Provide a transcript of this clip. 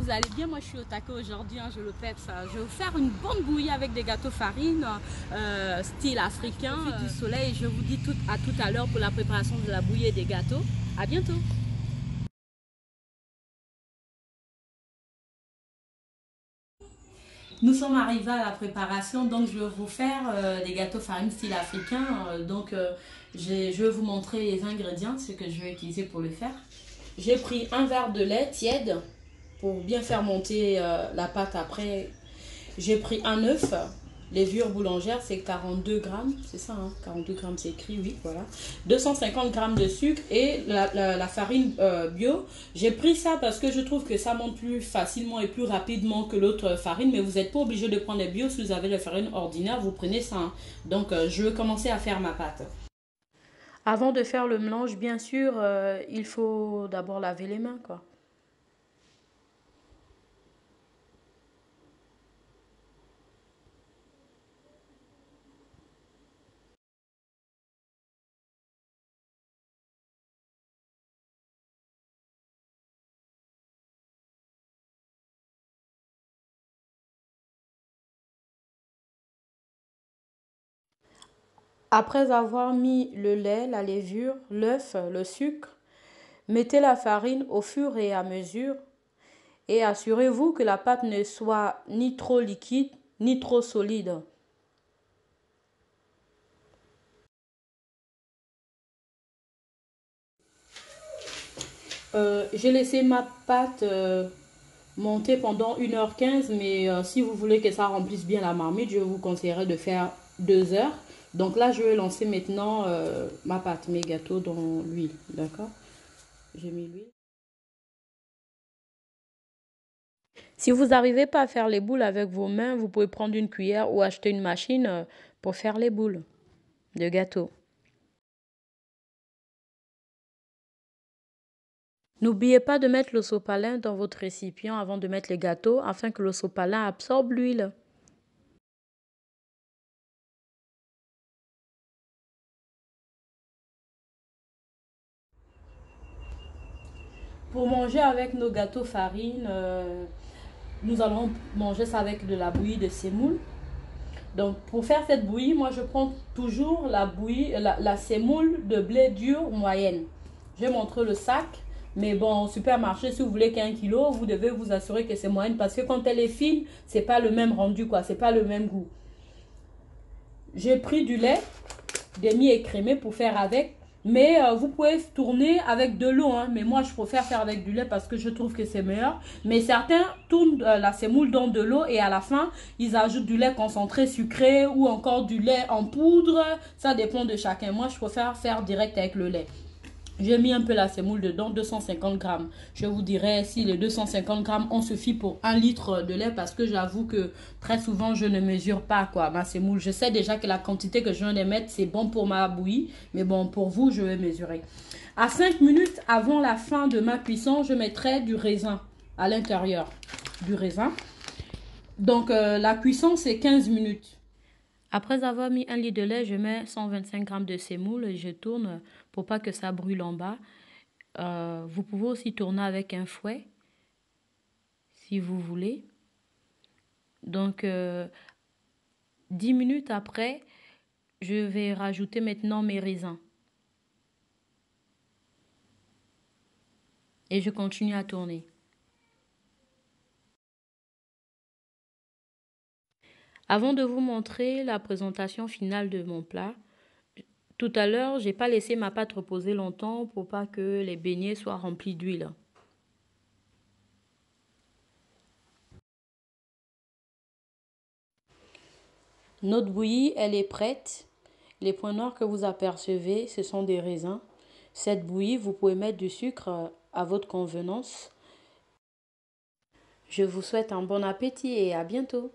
vous allez bien? Moi je suis au taquet aujourd'hui, hein, je le peps. Je vais vous faire une bonne bouillie avec des gâteaux farine, style africain, du soleil. Je vous dis à tout à l'heure pour la préparation de la bouillie et des gâteaux. À bientôt! Nous sommes arrivés à la préparation, donc je vais vous faire des gâteaux farine style africain. Je vais vous montrer les ingrédients, ce que je vais utiliser pour le faire. J'ai pris un verre de lait tiède pour bien faire monter la pâte après. J'ai pris un œuf, levure boulangère, c'est 42 grammes, c'est ça, hein, 42 grammes, c'est écrit, oui, voilà. 250 grammes de sucre et la farine bio. J'ai pris ça parce que je trouve que ça monte plus facilement et plus rapidement que l'autre farine, mais vous n'êtes pas obligé de prendre les bio. Si vous avez la farine ordinaire, vous prenez ça, hein. Donc, je vais commencer à faire ma pâte. Avant de faire le mélange, bien sûr, il faut d'abord laver les mains, quoi. Après avoir mis le lait, la levure, l'œuf, le sucre, mettez la farine au fur et à mesure et assurez-vous que la pâte ne soit ni trop liquide ni trop solide. J'ai laissé ma pâte monter pendant 1h15, mais si vous voulez que ça remplisse bien la marmite, je vous conseillerais de faire 2 heures. Donc là, je vais lancer maintenant ma pâte, mes gâteaux dans l'huile, d'accord? J'ai mis l'huile. Si vous n'arrivez pas à faire les boules avec vos mains, vous pouvez prendre une cuillère ou acheter une machine pour faire les boules de gâteau. N'oubliez pas de mettre le sopalin dans votre récipient avant de mettre les gâteaux afin que le sopalin absorbe l'huile. Pour manger avec nos gâteaux farine, nous allons manger ça avec de la bouillie de semoule. Donc pour faire cette bouillie, moi je prends toujours la bouillie, la semoule de blé dur moyenne. Je vais montrer le sac. Mais bon, au supermarché, si vous voulez qu'un kilo, vous devez vous assurer que c'est moyenne. Parce que quand elle est fine, c'est pas le même rendu, quoi. C'est pas le même goût. J'ai pris du lait demi-écrémé pour faire avec. Mais vous pouvez tourner avec de l'eau, hein. Mais moi, je préfère faire avec du lait parce que je trouve que c'est meilleur. Mais certains tournent la semoule dans de l'eau et à la fin, ils ajoutent du lait concentré sucré ou encore du lait en poudre. Ça dépend de chacun. Moi, je préfère faire direct avec le lait. J'ai mis un peu la semoule dedans, 250 grammes. Je vous dirai si les 250 grammes ont suffi pour 1 litre de lait parce que j'avoue que très souvent je ne mesure pas quoi ma semoule. Je sais déjà que la quantité que je viens de mettre c'est bon pour ma bouillie. Mais bon, pour vous, je vais mesurer. À 5 minutes avant la fin de ma cuisson, je mettrai du raisin à l'intérieur. Du raisin. Donc la cuisson c'est 15 minutes. Après avoir mis 1 litre de lait, je mets 125 grammes de semoule et je tourne pour pas que ça brûle en bas. Vous pouvez aussi tourner avec un fouet si vous voulez. Donc 10 minutes après, je vais rajouter maintenant mes raisins. Et je continue à tourner. Avant de vous montrer la présentation finale de mon plat, tout à l'heure, j'ai pas laissé ma pâte reposer longtemps pour pas que les beignets soient remplis d'huile. Notre bouillie, elle est prête. Les points noirs que vous apercevez, ce sont des raisins. Cette bouillie, vous pouvez mettre du sucre à votre convenance. Je vous souhaite un bon appétit et à bientôt.